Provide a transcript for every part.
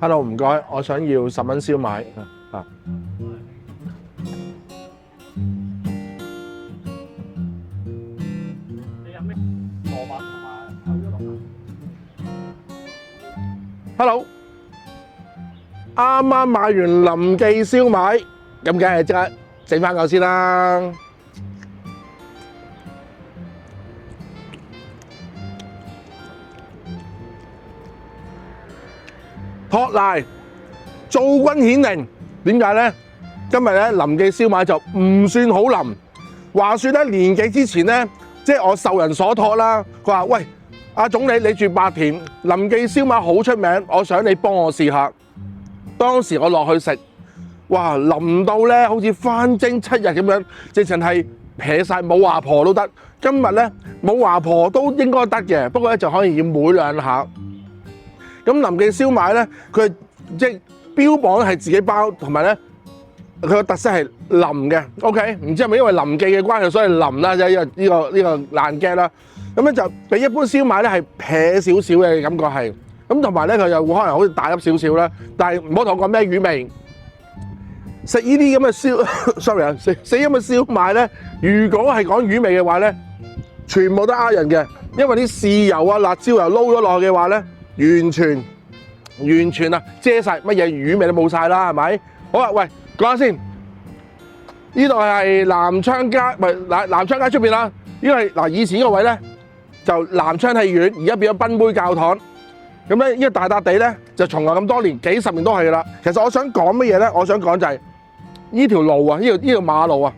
Hello， 唔該，我想要10蚊燒賣啊。你有咩蘿蔔同埋牛肉龍？ Hello， 啱啱買完林記燒賣，咁梗係即刻整翻嚿先啦。托賴做軍顯靈，點解咧？今日咧林記燒賣就唔算好腍。話說咧年幾之前咧，即係我受人所託啦。佢話：喂，阿總理你住白田，林記燒賣好出名，我想你幫我試下。當時我落去食，哇腍到咧好似翻蒸7日咁樣，直情係撇晒冇華婆都得。今日咧冇華婆都應該得嘅，不過咧就可以要每兩下。咁林記燒賣咧，佢即係標榜係自己包，同埋咧佢個特色係腍嘅。OK， 唔知係咪因為林記嘅關係，所以腍啦，即係呢個爛 get 啦。咁咧就比一般燒賣咧係撇少少嘅感覺係。咁同埋咧佢又會可能好似大粒少少啦，但係唔好同我講咩魚味。食呢啲咁嘅燒，sorry 啊，食咁嘅燒賣咧，如果係講魚味嘅話咧，全部都呃人嘅，因為啲豉油啊、辣椒油撈咗落去嘅話咧。完全啊，遮晒乜嘢魚味都冇晒啦，係咪？好啦，喂，講下先。呢度係南昌街，唔係南昌街出邊啦。呢個係嗱以前呢個位咧就南昌戲院，而家變咗賓妹教堂。咁咧呢個大笪地咧就從來咁多年，幾十年都係噶啦。其實我想講乜嘢咧？我想講就係呢條路啊，呢條馬路啊。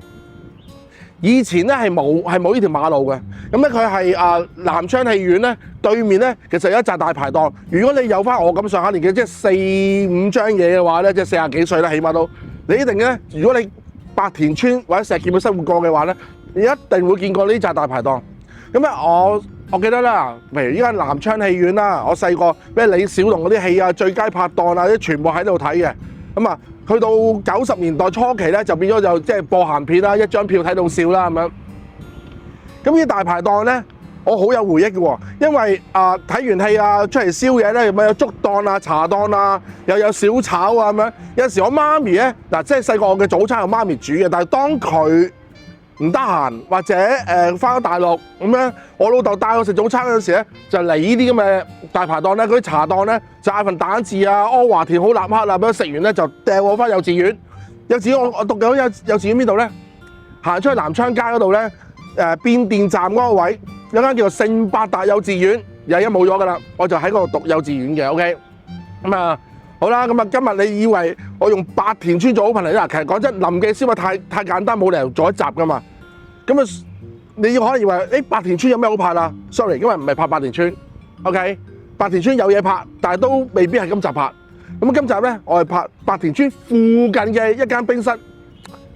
以前咧係冇呢條馬路嘅，咁咧佢係南昌戲院咧對面咧，其實有一紮大排檔。如果你有翻我咁上下年紀，即係4、5張嘢嘅話咧，即係40幾歲啦，起碼都你一定咧。如果你白田村或者石硤尾生活過嘅話咧，你一定會見過呢紮大排檔。咁咧我記得啦，譬如依家南昌戲院啦，我細個咩李小龍嗰啲戲啊、最佳拍檔啊，啲全部喺度睇嘅。咁啊，去到90年代初期咧，就變咗就即係播鹹片啦，一張票睇到笑啦咁樣。咁呢啲大排檔咧，我好有回憶嘅喎，因為睇完戲啊，出嚟宵夜咧，咪有粥檔啊、茶檔啊，又有小炒啊咁樣。有時我媽咪咧，即係細個我嘅早餐係媽咪煮嘅，但係當佢唔得閒或者翻咗大陸咁樣，我老豆帶我食早餐嗰陣時咧，就嚟呢啲咁嘅大排檔咧，嗰啲茶檔咧，就嗌份蛋治啊、阿華田好立克啊，咁樣食完咧就掟我翻幼稚園。幼稚園我讀緊幼稚園邊度咧？行出去南昌街嗰度咧，變電站嗰個位有間叫做聖百達幼稚園，而家冇咗噶啦，我就喺嗰度讀幼稚園嘅。OK， 咁啊好啦，咁啊今日你以為我用白田村做好朋友啦？其實講真，林記燒賣太簡單，冇理由做一集噶嘛。咁啊，你可能以為白田村有咩好拍啦 ？Sorry， 因為唔係拍白田村。OK， 白田村有嘢拍，但係都未必係今集拍。咁今集咧，我係拍白田村附近嘅一間冰室。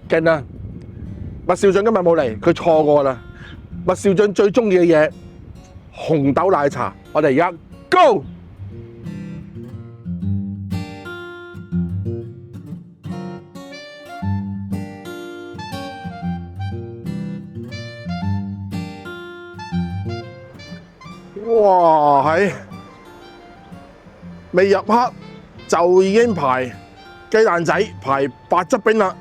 勁啊！麥少長今日冇嚟，佢錯過啦。麥少長最中意嘅嘢，紅豆奶茶。我哋而家 Go！哇！係未入黑就已經排雞蛋仔、排白汁冰啦。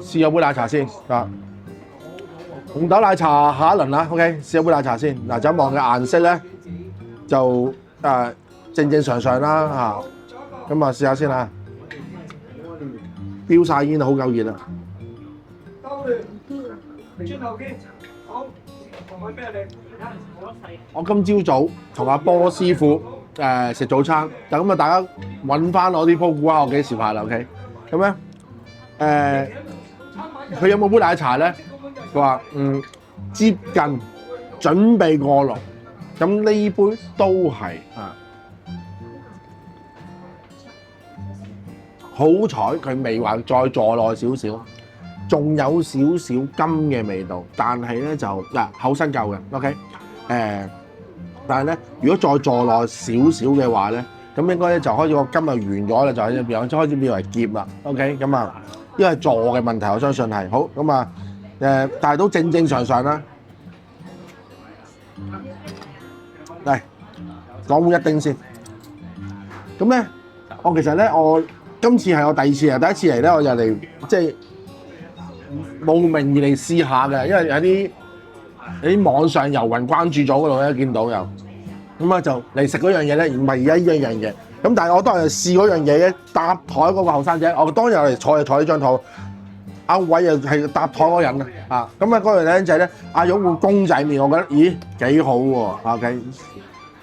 試有杯奶茶先啊！紅豆奶茶下一輪啦 ，OK， 試有杯奶茶先。嗱，就望嘅顏色咧，就正正常常啦嚇。咁啊，試下先啦。飆晒煙，好夠熱啊！我今朝早同阿波師傅食早餐，就咁啊，大家揾翻我啲鋪估下我幾時拍啦 ，OK？ 咁咧佢有冇杯奶茶咧？佢話接近準備過籠，咁呢杯都係好彩佢未話再坐耐少少，仲有少少甘嘅味道，但係咧就厚身夠嘅 ，OK， 但係咧如果再坐耐少少嘅話咧，咁應該咧就開始個甘就完咗啦，就喺入邊開始變為澀啦，OK，咁啊，因為坐嘅問題，我相信係好咁啊，但係都正正常常啦。嚟講碗一丁先，咁咧，其實咧，我今次係我第二次啊，第一次嚟咧，我就嚟即係慕名而嚟試下嘅，因為有啲網上遊魂關注咗嗰度咧，見到有，咁啊就嚟食嗰樣嘢咧，唔係而家呢樣嘢，咁但係我當日試嗰樣嘢嘅搭台嗰個後生仔，我當日嚟坐呢張台。阿偉又係搭台嗰人啊，咁啊嗰樣僆仔咧，阿勇換公仔麵，我覺得咦幾好喎，OK，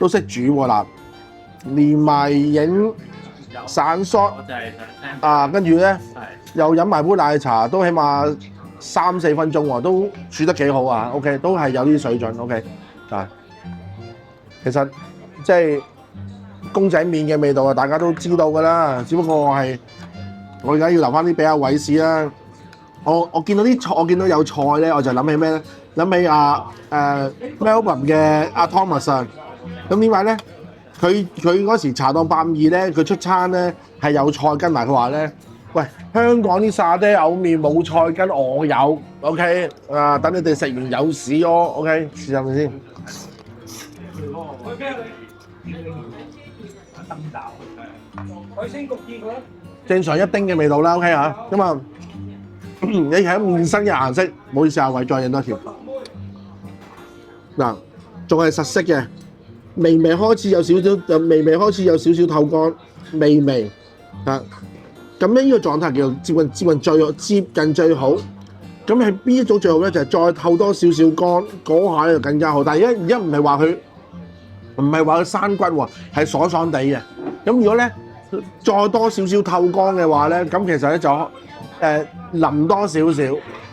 都識煮喎嗱，連埋影散縮啊，跟住咧又飲埋杯奶茶，都起碼3-4分鐘喎，都煮得幾好啊 ，OK， 都係有啲水準 ，OK， 啊，其實即係公仔麵嘅味道啊，大家都知道㗎啦，只不過我而家要留翻啲俾阿偉試啦。我見到啲菜，我見到有菜咧，我就諗起咩咧？諗起Melbourne 嘅阿 Thomas 啊。咁點解咧？佢嗰時茶檔852咧，佢出餐咧係有菜跟埋。佢話咧，喂，香港啲沙爹牛麵冇菜跟，我有 ，OK 啊？等你哋食完有屎屙 ，OK 試下咪先。海鮮焗意佢正常一丁嘅味道啦 ，OK 嚇，咁啊。你睇面身嘅顏色，唔好意思啊，偉再影多條。嗱，仲係實色嘅，微微開始有少少透乾，微啊。咁咧呢個狀態叫做接近最好。咁係邊一種最好咧？就係再透多少少乾，嗰下就更加好。但係而家唔係話佢生骨喎，係爽爽地嘅。咁如果咧再多少少透乾嘅話咧，咁其實咧就淋多少少，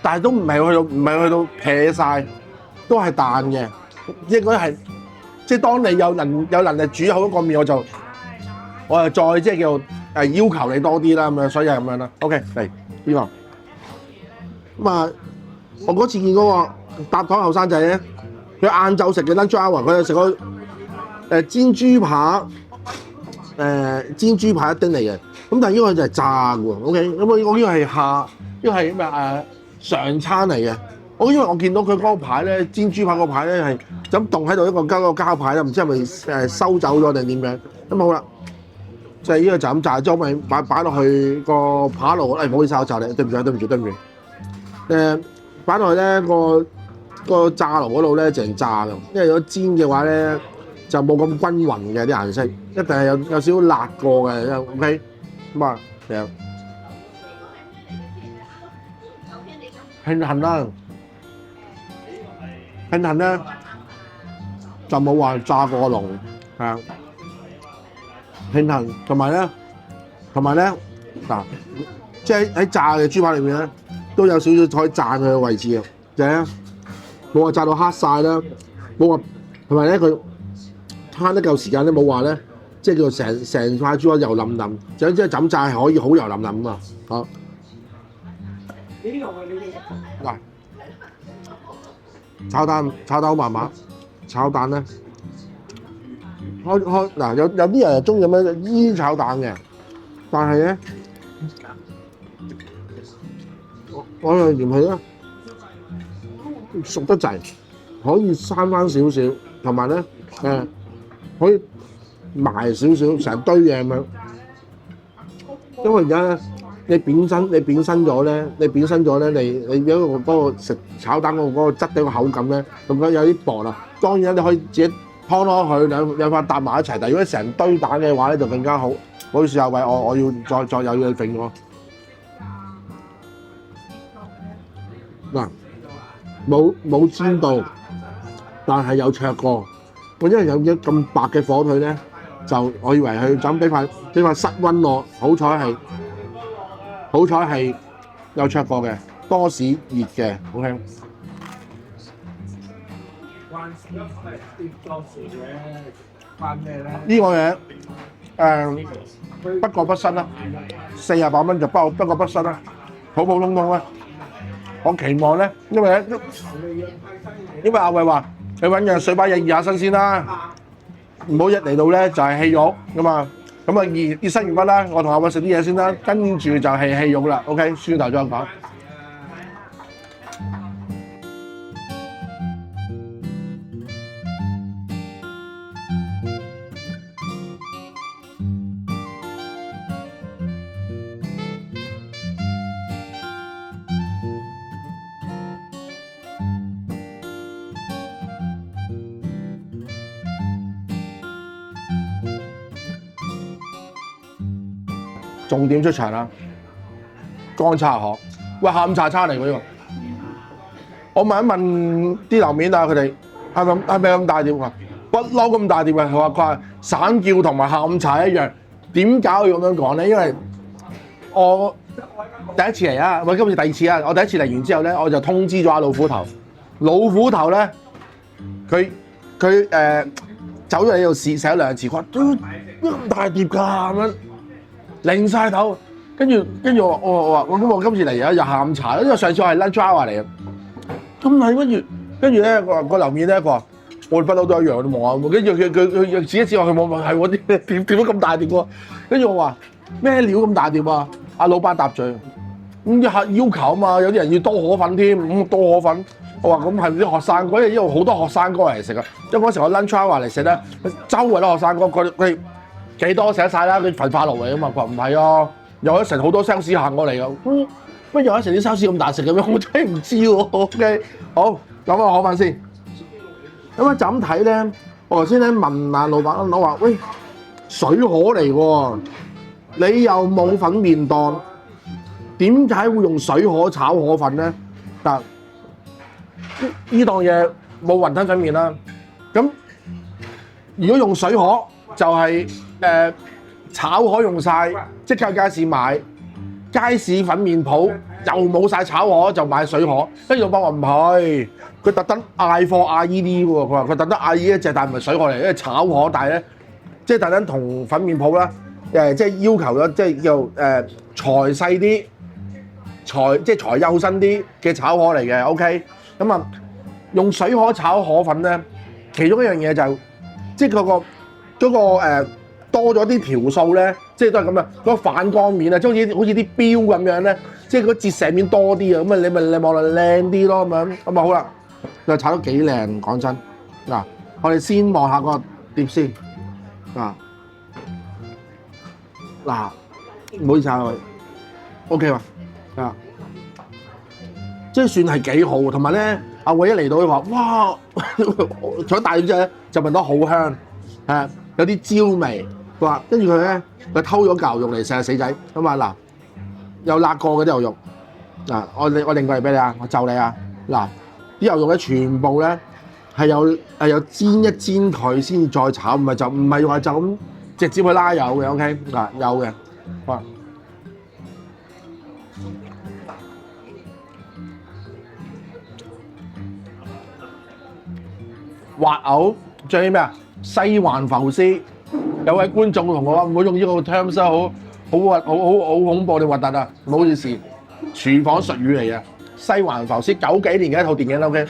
但係都唔係去到撇晒，都係彈嘅。應該係即係當你有能力煮好一個麵，我就再即係叫要求你多啲啦咁樣，所以係咁樣啦。OK， 嚟呢個咁啊！我嗰次見嗰個搭台後生仔咧，佢晏晝食嘅 lunch hour，佢就食個煎豬扒一丁嚟嘅。咁但係呢個就係炸嘅喎 ，OK， 咁我呢個係呢個係咩上餐嚟嘅。因為我見到佢嗰個牌咧，煎豬扒個牌咧係咁棟喺度一個膠牌啦，唔知係咪收走咗定點樣？咁好啦，就係呢個就咁炸，之後咪擺落去個扒爐。唔好意思，我炸你，對唔住。擺落去咧個炸爐嗰度咧，淨炸㗎。因為如果煎嘅話咧，就冇咁均勻嘅啲顏色，一定係有少少辣過嘅，OK。咁啊，嚟慶幸咧就冇話炸過籠，係啊，慶幸同埋咧嗱，即係喺炸嘅豬扒裏面咧，都有少少可以讚佢嘅位置嘅，就係冇話炸到黑晒啦，冇話同埋咧佢慳得夠時間咧，冇話咧。即係叫做成塊豬扒油淋淋，即係枕炸係可以好油淋淋啊！好，嗱，炒蛋好麻麻，炒蛋咧，嗱有啲人係中意咁樣煙炒蛋嘅，但係咧，我又嫌佢咧熟得滯，可以生翻少少，同埋咧可以。埋少少成堆嘢咁樣，因為而家咧你扁身咗咧，你有一個嗰個食炒蛋嗰個質地個口感咧，咁樣有啲薄啦。當然你可以自己劏開佢兩塊搭埋一齊，但係如果成堆蛋嘅話咧，就更加好。唔好意思啊，喂，我要再有嘢整喎。嗱，冇煎到，但係有灼過。因為有咗咁白嘅火腿咧。就我以為佢就咁俾塊室溫我，好彩係有灼過嘅，多士熱嘅 ，OK。關咩咧？呢個嘢不過不失啦，48蚊就不過不失啦，普普通通啦。我期望咧，因為阿偉話你揾樣水把嘢熱下身先啦，唔好一嚟到咧就係氣肉㗎嘛。咁啊熱身完畢啦，我同阿偉食啲嘢先啦，跟住就係氣肉啦。OK，轉頭再講。重點出場啦！乾叉河，喂，下午茶餐嚟喎呢個。我問一問啲樓面啊，佢哋係咪咁大碟㗎？不嬲咁大碟嘅，佢話散叫同埋下午茶一樣。點解要咁樣講咧？因為我第一次嚟啊，喂，今次第二次啊。我第一次嚟完之後咧，我就通知咗阿老虎頭。老虎頭咧，佢走咗嚟呢度試咗2次，佢話都咁大碟㗎咁樣。擰晒頭，跟住我今次嚟有下午茶，因為上次我係 lunch hour 嚟嘅，咁係跟住咧個樓面咧，佢話我哋不嬲都一樣都望下，跟住佢指一指我，佢望係我啲點解咁大碟喎？跟住我話咩料咁大碟啊？阿老闆答嘴，咁啲客要求啊嘛，有啲人要多河粉添，咁多河粉，我話咁係啲學生哥，因為呢度好多學生哥嚟食啊，因為嗰時我 lunch hour 嚟食咧，周圍都學生哥，佢幾多食得晒啦？佢焚化爐嚟啊嘛，佢話唔係啊，有一成好多 sales 行過嚟㗎，乜有一成啲 sales 咁大食嘅咩？我真係唔知喎。OK， 好，諗下河粉先。咁啊就咁睇咧，我頭先咧問下老闆，我話喂，水河嚟喎，你又冇粉麵檔，點解會用水河炒河粉咧？嗱，呢檔嘢冇雲吞粉麵啦，咁如果用水河就係、炒河用晒，即刻街市買，街市粉麵鋪又冇晒炒河，就買水河。跟住老闆話唔係，佢特登嗌貨嗌呢啲喎，佢話佢特登嗌呢一隻，但係唔係水河嚟，因為炒河，但係咧即係特登同粉麵鋪啦，即係要求咗，即係叫裁細啲，即係裁幼身啲嘅炒河嚟嘅。OK， 咁啊用水河炒河粉咧，其中一樣嘢就即係嗰個多咗啲條數咧，即係都係咁啊！嗰個反光面啊，即係好似啲標咁樣咧，即係嗰折射面多啲啊！咁啊，你望落靚啲咯咁樣，咁啊好啦，就炒得幾靚，講真嗱，我哋先望下個碟先嗱，唔好意思啊佢 ，OK 嘛啊，即係算係幾好，同埋咧阿偉一嚟到佢話哇，除咗大碟之後咧，就聞到好香，有啲焦味。佢話跟住佢咧，佢偷咗嚿肉嚟食啊死仔咁啊嗱，有辣過嗰啲牛肉嗱，我另過嚟俾你啊，我就你啊嗱，啲牛肉咧全部咧係有煎一煎佢先再炒，唔係話就咁直接去拉油嘅 OK 嗱有嘅，哇滑牛仲有啲咩啊？西環浮屍。有位觀眾同我話唔好用呢個 terms 好恐怖定核突啊！唔好意思，廚房術語嚟嘅。西環浮屍90幾年嘅一套電影啦 ，OK，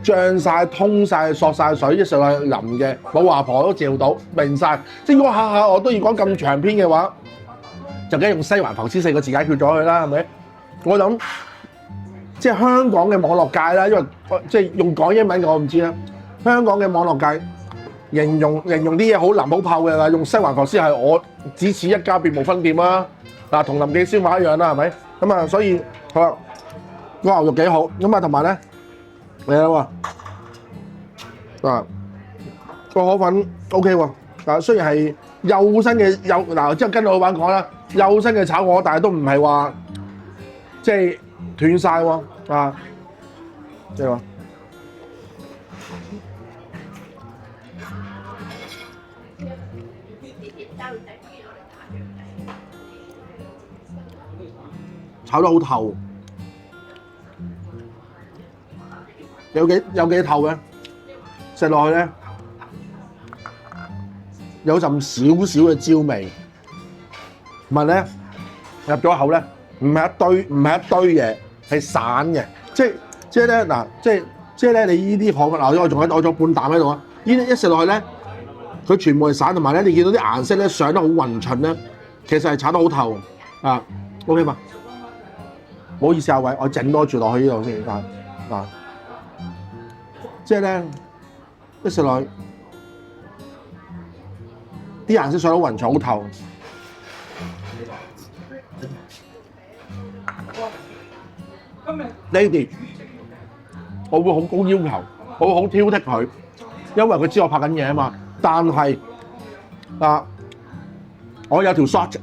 漲晒、通晒、索晒水，一上係淋嘅，冇華婆都照到，明晒。即係如果下下我都要講咁長篇嘅話，就梗係用西環浮屍4個字解決咗佢啦，係咪？我諗即係香港嘅網絡界啦，因為即係用講英文嘅我唔知啦，香港嘅網絡界。形容啲嘢好腍好泡嘅啦，用西環浮屍係我只此一家別無分店啦。嗱，同林記燒賣一樣啦，係咪？咁啊，所以好啦，個牛肉幾好，咁啊，同埋咧嚟啦喎，嗱個河粉 OK 喎，嗱雖然係幼身嘅嗱，之後跟老闆講啦，幼身嘅炒河，但係都唔係話即係斷晒喎，啊，即係話。炒得好透，有幾透嘅，食落去咧有陣少少嘅焦味，同埋咧入咗口咧，唔係一堆嘢，係散嘅，即係咧嗱，即係咧你呢啲可樂，我仲有半啖喺度啊！呢啲一食落去咧，佢全部係散，同埋咧你見到啲顏色咧上得好勻襯咧，其實係炒得好透啊 ！OK 嘛？唔好意思啊，位，我整多住落去呢度先嗱，即係咧一食落去，啲顏色上得勻襯好透。呢啲我會好高要求，我會好挑剔佢，因為佢知我拍緊嘢啊嘛。但係我有條 shot，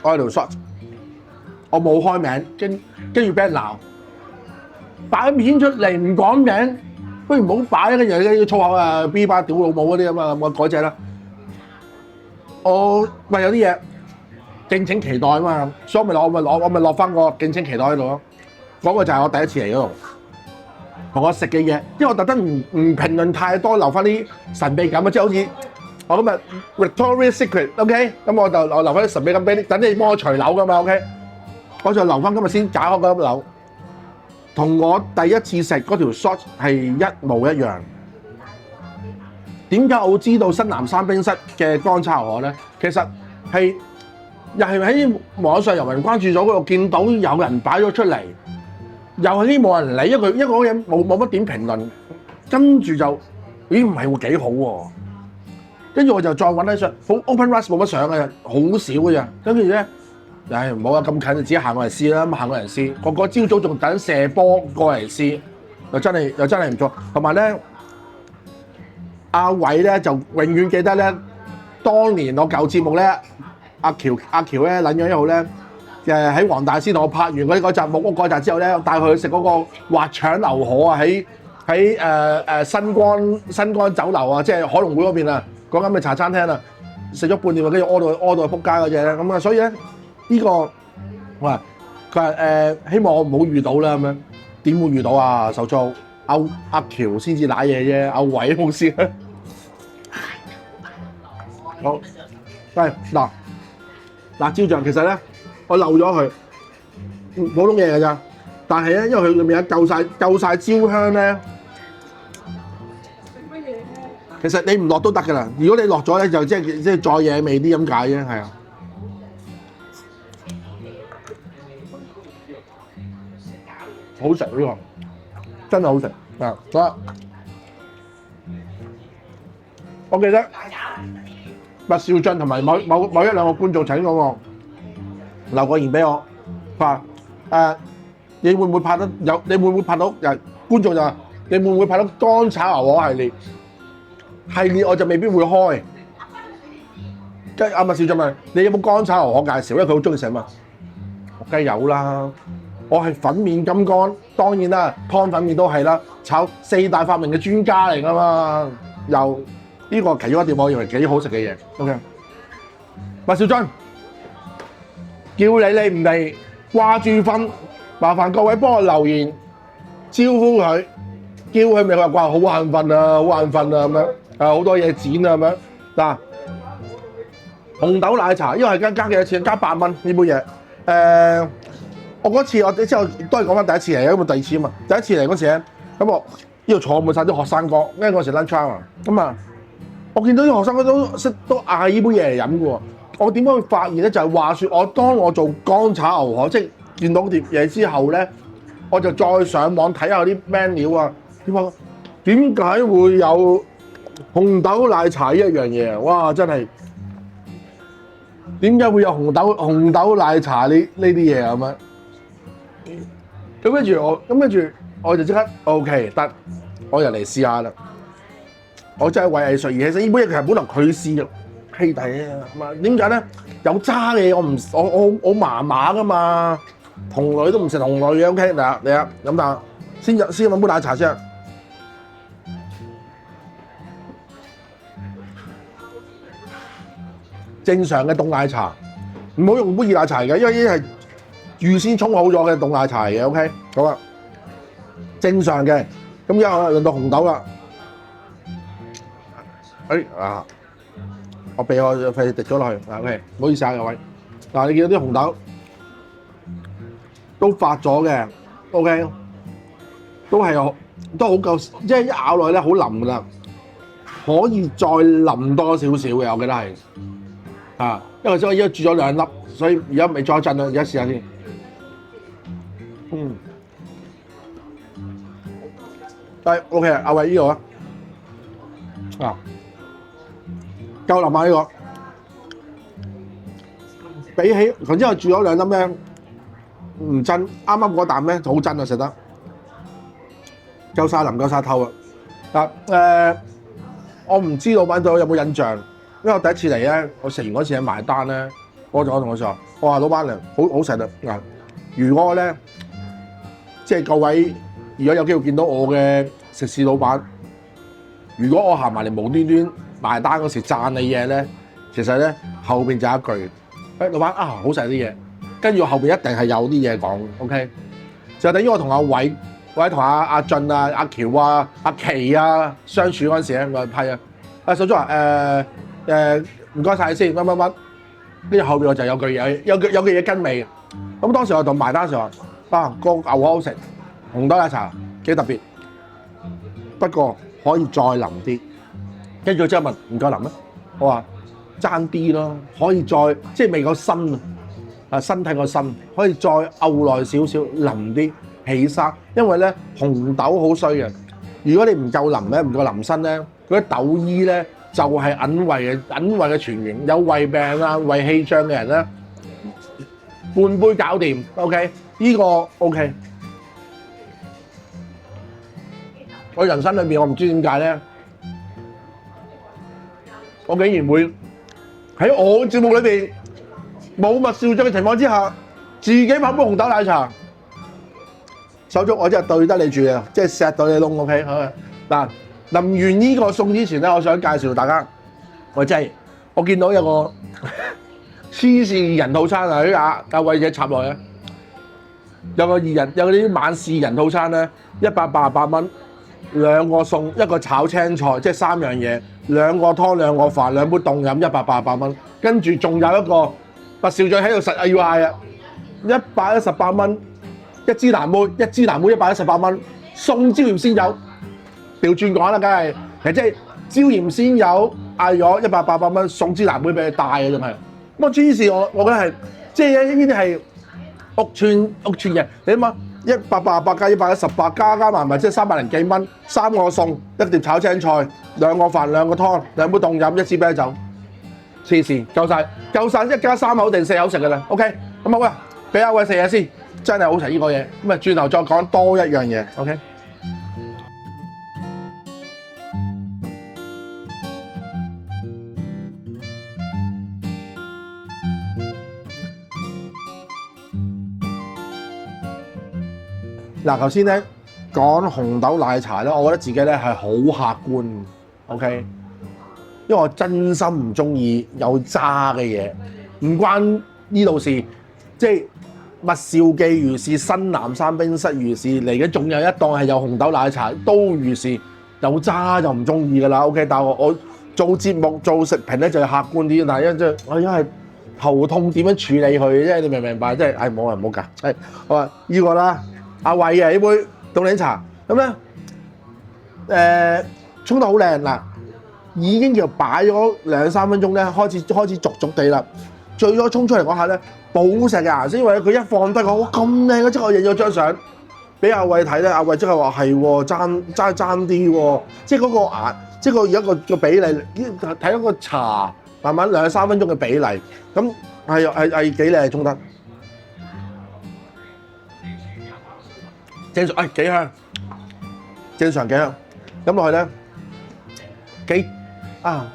我冇開名，跟住俾人鬧，擺片出嚟唔講名，不如唔好擺啦。跟住啲粗口啊 ，B 巴屌老母嗰啲咁啊，我改隻啦。有啲嘢敬請期待啊嘛，所以我咪落翻個敬請期待喺度咯。嗰個就係我第一次嚟嗰度，同我食嘅嘢，因為我特登唔評論太多，留翻啲神秘感啊，即係好似我今日 Victoria's Secret，OK， 咁我留翻啲神秘感俾你，等你幫我除樓噶嘛 ，OK， 我就留翻今日先解開嗰粒樓，同我第一次食嗰條 shot 係一模一樣。點解我知道新南山冰室嘅乾炒牛河咧？其實係又係喺網上有人關注咗嗰度，見到有人擺咗出嚟。又係啲冇人理，因為嗰嘢冇乜點評論，跟住就咦唔係喎幾好喎，跟住我就再揾啲相，好 open rice 冇乜相嘅，好少嘅啫。跟住咧，唔好啊咁近就自己行過嚟試啦，咁行過嚟試，個朝早仲等射波過嚟試，又真係唔錯。同埋咧，阿偉咧就永遠記得咧，當年我舊節目咧，阿喬咧撚樣一號咧。喺黃大仙同我拍完嗰集木屋嗰集之後咧，帶佢去食嗰個滑腸牛河啊！喺新光酒樓啊，即係海龍會嗰邊啊，嗰間嘅茶餐廳啊，食咗半年跟住屙到去撲街嗰隻咧，咁啊，所以咧呢個佢話希望我唔好遇到啦咁樣，點會遇到啊？手足阿喬先至瀨嘢啫，阿偉冇事啊。好，係嗱辣椒醬其實咧。我漏咗佢，普通嘢㗎咋，但係咧，因為佢裏面夠晒焦香咧，其實你唔落都得㗎啦。如果你落咗咧，就即係再野味啲咁解啫，係啊。好食呢個，真係好食啊！好啦，我記得麥兆俊同埋某一兩個觀眾請過我。留個言俾我，話你會唔會拍得有？你會唔會拍到？觀眾就話你會唔會拍到乾炒牛河系列我就未必會開。跟住阿麥少俊問你有冇乾炒牛河介紹？因為佢好中意食嘛。我梗係有啦，我係粉麵金剛，當然啦，湯粉麵都係啦。炒四大發明嘅專家嚟㗎嘛，又呢個其中一碟我認為幾好食嘅嘢。OK， 麥少俊。叫你唔嚟掛住瞓，麻煩各位幫我留言招呼佢，叫佢咪話掛好眼瞓啊，好眼瞓啊咁樣，好多嘢剪啊咁樣。嗱，紅豆奶茶，因為係加幾多錢？加8蚊呢杯嘢。我嗰次我之後都係講翻第一次嚟嘅，因為第二次啊嘛。第一次嚟嗰時咧，咁我呢度坐滿晒啲學生哥，因為嗰時 lunch hour 咁啊，我見到啲學生哥都嗌呢杯嘢嚟飲嘅喎。我點解會發現咧？就係話説，當我做乾炒牛河，即係見到碟嘢之後咧，我就再上網睇下啲 menu 啊。點解會有紅豆奶茶呢一樣嘢啊？哇！真係點解會有紅豆奶茶呢啲嘢咁樣？咁跟住我就即刻 OK 得，我就嚟試下啦。我真係為藝術而起身，呢杯嘢其實本來佢試嘅。兄弟啊，嘛點解咧？有渣嘅我麻麻噶嘛，同類都唔食同類嘅 OK 嚟啊飲啖先飲杯奶茶先。正常嘅凍奶茶，唔好用杯熱奶茶嘅，因為呢啲係預先沖好咗嘅凍奶茶嚟嘅 OK。好啊，正常嘅。咁而家我輪到紅豆啦。我俾我費滴咗落去，OK， 唔好意思啊各位。嗱，你見到啲紅豆都發咗嘅 ，OK， 都好夠，即係一咬落去咧好腍噶啦，可以再腍多少少嘅，我記得係啊，因為我而家煮咗2粒，所以而家未再震啦，而家試下先。OK， 阿偉呢個啊，夠腍啊呢個。比起頭先我煮咗2粒咧，唔真，啱啱嗰啖咧好真啊，食得夠晒腍夠晒透啊！我唔知老闆對我有冇印象，因為我第一次嚟咧，我食完嗰次喺埋單咧，我同佢講，我話老闆娘好食啊！嗱，如果咧即係各位，如果有機會見到我嘅食肆老闆，如果我行埋嚟無端端埋單嗰時讚你嘢咧，其實咧後邊就一句。老闆啊，好食啲嘢，跟住後邊一定係有啲嘢講 ，OK？ 就等於我同阿偉或者同阿俊啊、阿喬啊、阿琪啊相處嗰陣時咧，我係啊，手足話唔該晒先，乜，跟住後邊我就有句嘢，有句嘢跟尾。咁當時我同埋單時話啊，個牛好食，紅豆奶茶幾特別，不過可以再腍啲。跟住之後問唔夠腍咩？我話爭啲咯，可以再即係未夠身啊，身體個身可以再漚耐少少腍啲起生，因為咧紅豆好衰嘅，如果你唔夠腍咧，唔夠腍身咧，嗰啲豆衣咧就係隱胃嘅泉源，有胃病啊、胃氣脹嘅人咧，半杯搞掂 ，OK？ 呢個 OK。我人生裏邊我唔知點解咧，我竟然會喺我節目裏邊冇物笑著嘅情況之下，自己買杯紅豆奶茶，手足我真係對得你住啊！即係錫到你窿 ，OK？ 好啊！嗱，臨完呢個餸之前咧，我想介紹大家，我見到有個黐線人套餐啊！阿偉姐插落去，有個啲晚市人套餐咧，188蚊，2個餸，一個炒青菜，即係3樣嘢，2個湯2個飯2杯凍飲，188蚊，跟住仲有一個白少嘴喺度實要嗌啊，118蚊一支藍莓118蚊，送椒鹽鮮魷，調轉講啦，梗係其實即係椒鹽鮮魷嗌咗188蚊，送支藍莓俾你帶嘅，仲係咁啊！黐線，我覺得係即係呢啲係屋邨嘅，你諗下188加118加埋即係300幾蚊，3個餸，一碟炒青菜，2個飯2個湯2杯凍飲1支啤酒，黐線夠晒，1家3口定4口食㗎啦 ，OK？ 咁好啊，俾阿偉食嘢先，真係好食呢個嘢，咁啊轉頭再講多一樣嘢 ，OK？嗱，頭先咧講紅豆奶茶咧，我覺得自己咧係好客觀 ，OK？ 因為我真心唔中意有渣嘅嘢，唔關呢度事，即係麥兆記如是，新南山冰室如是，嚟緊仲有一檔係有紅豆奶茶都如是，有渣就唔中意㗎啦 ，OK？ 但係我做節目做食評咧就係客觀啲，但係我因為頭痛點樣處理佢，即係你明唔明白？即係冇人唔好㗎，好啊，呢個啦。阿偉嘅呢杯凍檸茶，咁咧沖得好靚嗱，已經叫擺咗2-3分鐘咧，開始濁濁地啦。最初沖出嚟嗰下咧，寶石嘅顏色，因為佢一放低佢，哇咁靚嘅，即係我影咗張相俾阿偉睇咧，阿偉即係話係喎，爭啲喎，即係嗰個顏，即係而家個比例，睇嗰個茶慢慢2-3分鐘嘅比例，咁係幾靚沖得。正常，幾香，正常幾香，飲落去咧幾好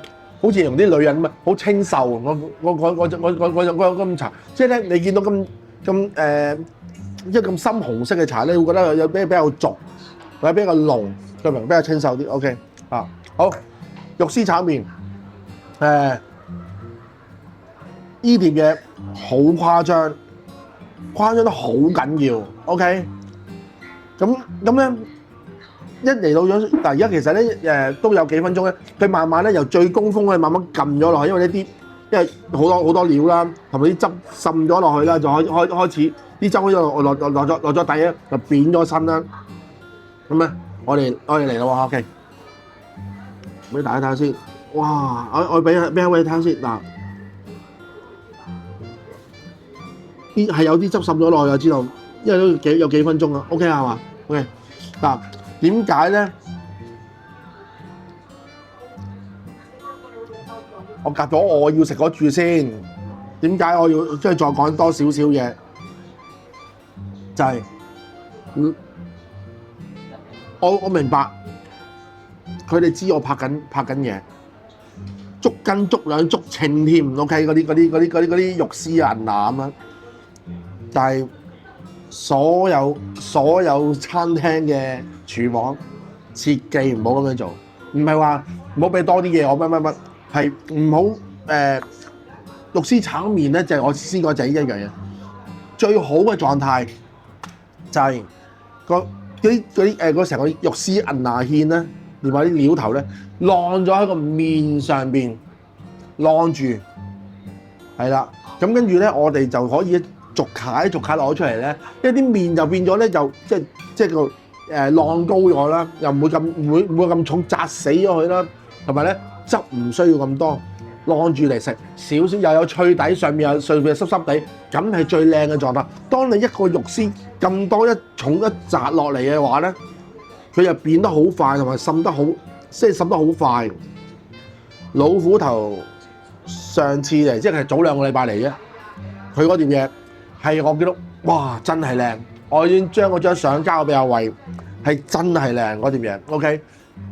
似同啲女人咁啊，好清秀。我咁茶，即係咧你見到咁即係咁深紅色嘅茶咧，會覺得有比較濁，或者比較濃，對明比較清秀啲。OK 啊，好肉絲炒麵，依碟嘢好誇張得好緊要。OK。咁咧，一嚟到咗，但係而家其實咧都有幾分鐘咧，佢慢慢咧由最高峰咧慢慢撳咗落去，因為呢啲因為好多料啦，同埋啲汁滲咗落去啦，就開始啲汁落咗底咧，就扁咗身啦。咁咧，我哋嚟啦喎 ，OK， 俾大家睇下先。哇！我俾一位睇下先嗱，啲係有啲汁滲咗落去，我知道，因為都有幾分鐘啦。OK 係嘛 ？OK 嗱，點解咧？我夾咗我要食嗰注先，點解我要即係再講多少少嘢？就係、我明白，佢哋知我拍緊嘢，足斤足兩足稱添 ，OK 嗰啲肉絲啊銀腩啊，但係所有餐廳嘅廚房切記唔好咁樣做，唔係話唔好俾多啲嘢我乜。係唔好肉絲炒麵咧，就係我試過就係呢一樣嘢。最好嘅狀態就係嗰成個肉絲銀牙芡咧，連埋啲料頭咧，晾咗喺個麵上邊，晾住，係啦。咁跟住咧，我哋就可以逐塊攞出嚟咧，因為啲麵就變咗咧，就即係個晾高咗啦，又唔會咁重砸死咗佢啦，同埋咧。汁唔需要咁多，晾住嚟食，少少又有脆底，上面有濕濕地，咁係最靚嘅狀態。當你一個肉絲咁多一重一砸落嚟嘅話咧，佢就變得好快，同埋滲得好快。老虎頭上次嚟，即係早2個禮拜嚟啫，佢嗰碟嘢係我見到，哇！真係靚，我已經將嗰張相交俾阿慧，係真係靚嗰碟嘢。OK。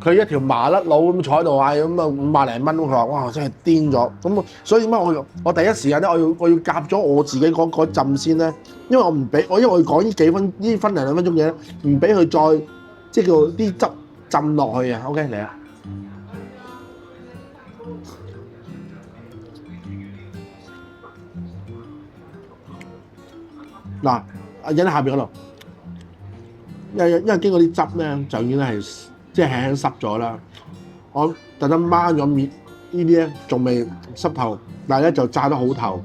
佢一條麻甩佬咁坐喺度嗌咁啊50零蚊，佢話哇真係癲咗咁，所以點解我第一時間咧我要夾咗我自己嗰浸先咧，因為我唔俾因為我要講呢分2分鐘嘢咧，唔俾佢再即係叫啲汁浸落去啊。OK 嚟啊！嗱，阿欣下邊嗰度，因為經過啲汁咧就已經係。即係輕輕濕咗啦，我特登掹咗面呢啲咧，仲未濕透，但係咧就炸得好透，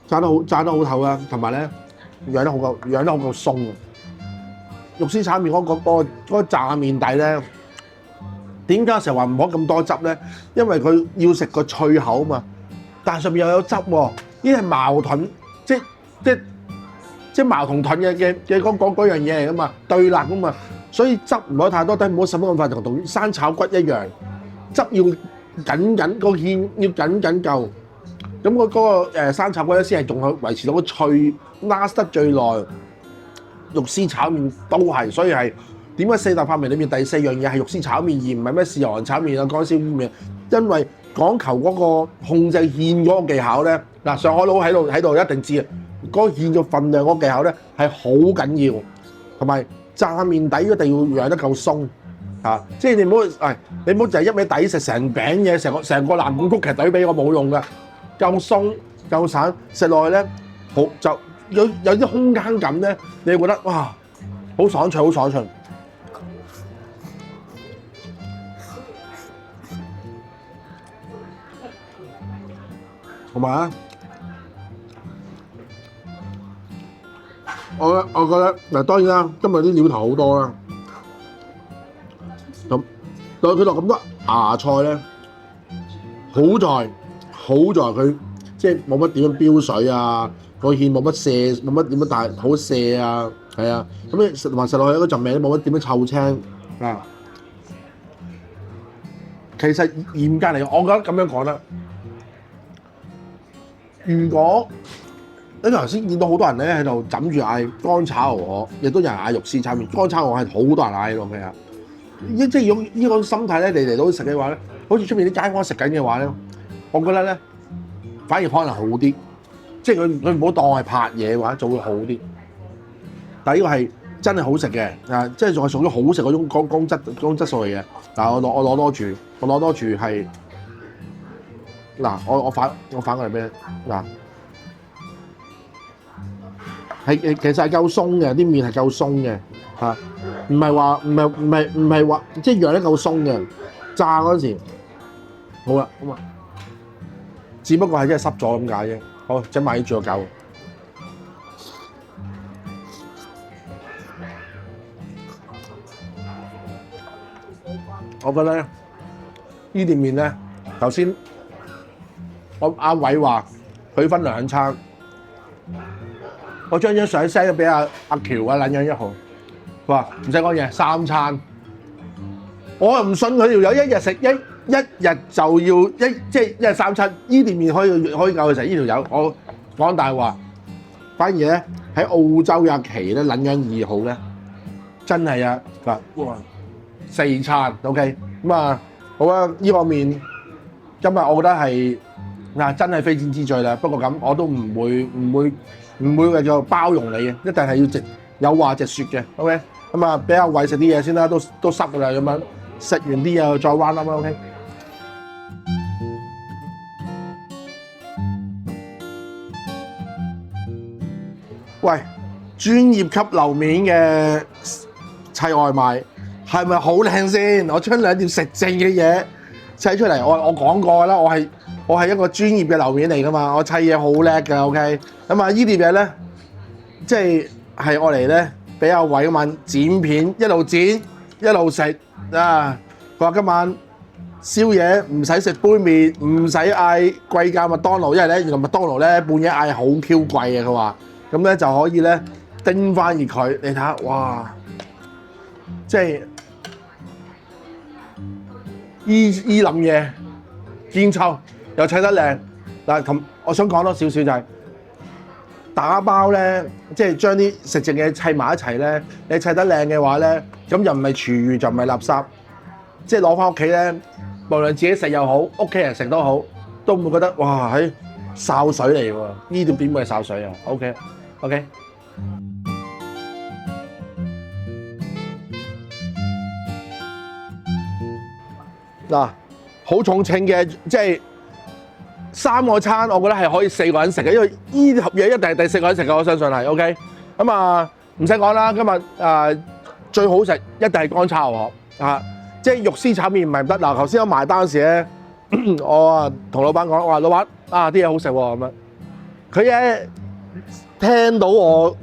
炸得好透啊，同埋咧養得好夠鬆。肉絲炒麵嗰個炸麵底咧，點解成日話唔好咁多汁咧？因為佢要食個脆口嘛，但係上面又有汁喎，呢啲係矛盾，即係矛同盾嘅嗰樣嘢嚟噶嘛，對立噶嘛，所以汁唔可以太多，但係唔好滲得咁快，同生炒骨一樣，汁要緊個芡要緊夠，咁嗰個生炒骨咧先係仲可維持到個脆 last 得最耐。肉絲炒麵都係，所以係點解4大發明裏面第4樣嘢係肉絲炒麵，而唔係咩豉油皇炒麵啊、乾燒麵？因為講求嗰個控制芡嗰個技巧咧，嗱上海佬喺度一定知啊。嗰個芡嘅份量嗰個技巧咧係好緊要，同埋炸麵底一定要養得夠鬆嚇，即係你唔好就係一味底食成餅嘢，成個藍罐曲奇隊俾我冇用嘅，夠鬆夠散，食落去咧好就有啲空間感咧，你會覺得哇好爽脆好爽脆，同埋啊〜我覺得嗱，當然啦，今日啲料頭好多啦。咁佢落咁多芽菜咧，好在佢即係冇乜點樣飆水啊，個芡冇乜瀉，冇乜點樣大好瀉啊，係啊。咁你食埋食落去嗰陣味都冇乜點樣臭青啊。其實嚴格嚟講，我覺得咁樣講啦，如果你頭先見到好多人咧喺度枕住嗌乾炒牛河，亦都有人嗌肉絲炒麵。乾炒牛河係好多人嗌咯，係啊！即係用呢個心態咧，你嚟到食嘅話咧，好似出面啲街坊食緊嘅話咧，我覺得咧反而可能好啲。即係佢唔好當係拍嘢嘅話，就會好啲。但係呢個係真係好食嘅啊！即係仲係屬於好食嗰種質素嚟嘅。嗱，我攞多住係嗱，我反過嚟俾你嗱。其實係夠鬆嘅，啲麵係夠鬆嘅嚇，唔係話即係養得夠鬆嘅。炸嗰時好啦，好嘛，只不過係真係濕咗咁解啫。好，整埋呢住個夠。我覺得呢碟麵咧，頭先阿偉話佢分2餐，我將張相 send 咗俾阿喬啊撚樣1號，佢話唔使講嘢，3餐。我又唔信佢條友一日食一日就要即係一日3餐，呢碟麵可以夠佢食。呢條友我講大話，反而咧喺澳洲有期咧撚樣2號咧，真係啊，佢話哇4餐 OK 咁啊，好啊！呢個麵今日我覺得係真係非戰之罪啦。不過咁我都唔會為咗包容你嘅，一定係要有話直説嘅 OK 咁啊，俾阿偉食啲嘢先啦，都濕㗎啦咁樣。食完啲嘢再彎啦 OK。喂，專業級樓面嘅砌外賣係咪好靚先？我將2碟食剩嘅嘢砌出嚟，我講過啦，我係一個專業嘅樓面嚟噶嘛，我砌嘢好叻㗎 OK。咁啊，呢碟嘢咧，即係我嚟咧俾阿偉今晚剪片，一路剪一路食啊！佢話今晚宵夜唔使食杯麵，唔使嗌貴價麥當勞，因為咧原來麥當勞咧半夜嗌好 Q 貴嘅，佢話咁咧就可以咧叮翻熱佢。你睇下，哇！即係依冧嘢堅臭又砌得靚嗱。咁我想講多少少就係打包咧，即係將啲食剩嘢砌埋一齊咧。你砌得靚嘅話咧，咁又唔係廚餘就唔係垃圾，即係攞翻屋企咧，無論自己食又好，屋企人食都好，都唔會覺得哇喺潲水嚟喎。呢度點會係潲水啊？OK。嗱，好重稱嘅，即係3個餐，我覺得係可以4個人食嘅，因為呢盒嘢一定係第4個人食嘅，我相信係 OK。咁啊，唔使講啦，今日最好食一定係乾炒牛河啊！即係肉絲炒麵唔係唔得。嗱，頭先我埋單時咧，我啊同老闆講，我話老闆啊，啲嘢好食喎咁樣。佢咧聽到我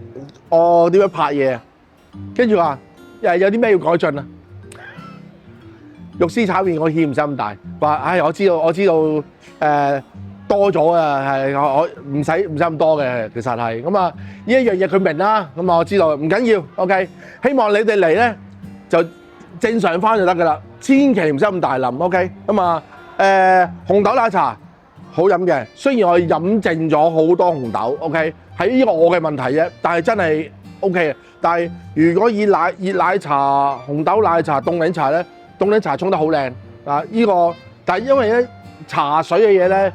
點樣拍嘢，跟住話有啲咩要改進啊？肉絲炒麵我芡唔使咁大，話唉我知道多咗啊，係我唔使咁多嘅，其實係咁啊。呢一樣嘢佢明啦，咁啊我知道唔緊要 OK。希望你哋嚟咧就正常翻就得噶啦，千祈唔使咁大淋 OK。咁啊紅豆奶茶好飲嘅，雖然我飲剩咗好多紅豆 OK，係呢個我嘅問題啫，但係真係 OK 嘅。但係如果以熱奶茶、紅豆奶茶、凍檸茶咧，凍檸茶沖得好靚啊！呢個但係因為咧茶水嘅嘢咧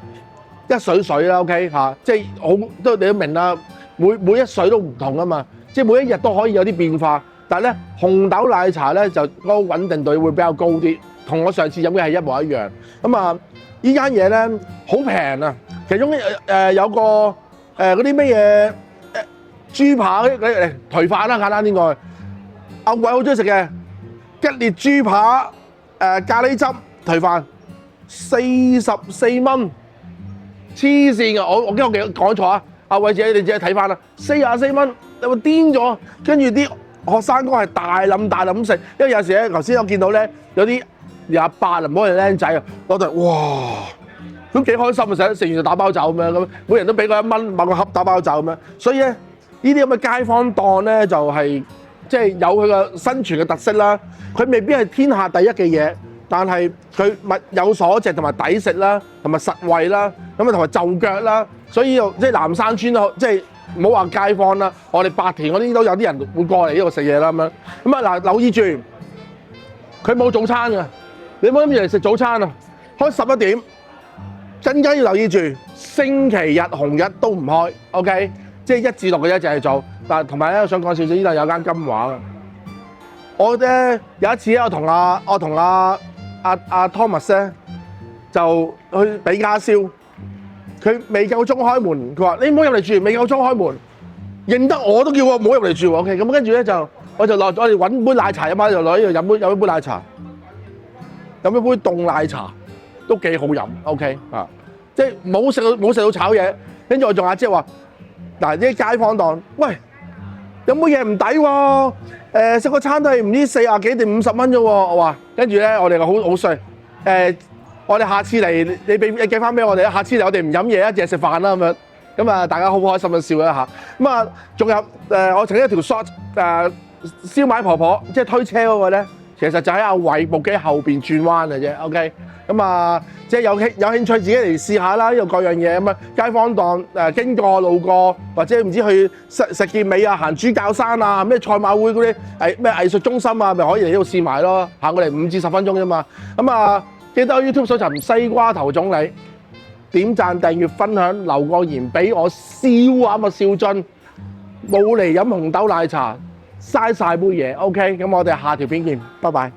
一水水啦 OK 嚇，即係好都你都明啦，每一水都唔同啊嘛，即係每一日都可以有啲變化。但係咧紅豆奶茶咧就嗰個穩定度會比較高啲，同我上次飲嘅係一模一樣。咁啊呢間嘢咧好平啊，其中有個嗰啲咩嘢豬扒嗰啲頹飯啦，簡單啲講，阿偉好中意食嘅。吉列豬扒咖喱汁頹飯44蚊，黐線嘅！我驚我講錯啊！阿偉姐你自己睇翻啦，44蚊，你話癲咗？跟住啲學生哥係大冧食，因為有時咧頭先我見到咧有啲28啊，唔好係僆仔啊，我就哇都幾開心啊！食完就打包走咁樣，每人都俾佢1蚊買個盒打包走咁樣，所以咧呢啲咁嘅街坊檔咧就係即係有佢個生存嘅特色啦。佢未必係天下第一嘅嘢，但係佢物有所值同埋抵食啦，同埋實惠啦，咁啊同埋就腳啦，所以即係南山村即係唔好話街坊啦，我哋白田嗰啲都有啲人會過嚟呢度食嘢啦咁樣。咁啊嗱，留意住佢冇早餐㗎，你唔好諗住嚟食早餐啊！開11點，更加要留意住星期日紅日都唔開 ，OK？ 即係1至6嘅一隻係做，但係同埋咧，我想講少少，呢度有間金華嘅。我咧有一次咧，我同阿 Thomas 咧就去比家燒，佢未夠鐘開門，佢話你唔好入嚟住，未夠鐘開門，認得我都叫我唔好入嚟住 OK， 咁跟住咧我就落咗，我哋揾杯奶茶飲下，就落呢度飲一杯奶茶，飲一杯凍奶茶，都幾好飲。OK 啊，即係冇食到炒嘢，跟住我仲阿姐話嗱啲街坊檔，喂有冇嘢唔抵喎？食個餐都係唔知40幾定50蚊啫喎。我話跟住咧，我哋好衰我哋下次嚟你寄翻俾我哋，下次嚟我哋唔飲嘢啊，淨係食飯啦咁樣。咁啊，大家好開心咁笑一下。咁啊，仲有我曾經一條 shot 燒賣婆婆，即係推車嗰個咧，其實就喺阿偉部機後邊轉彎嘅啫。OK，咁啊，即係有興趣自己嚟試下啦，呢度各樣嘢咁啊，街坊檔經過路過，或者唔知去石硤尾啊、行主教山啊、咩賽馬會嗰啲咩藝術中心啊，咪可以嚟呢度試埋咯，行過嚟5至10分鐘啫嘛。咁啊，記得 YouTube 搜尋西瓜頭總理。點讚、訂閱、分享、留個言俾我笑啊！咪笑盡，冇嚟飲紅豆奶茶，嘥晒杯嘢。OK，咁我哋下條片見，拜拜。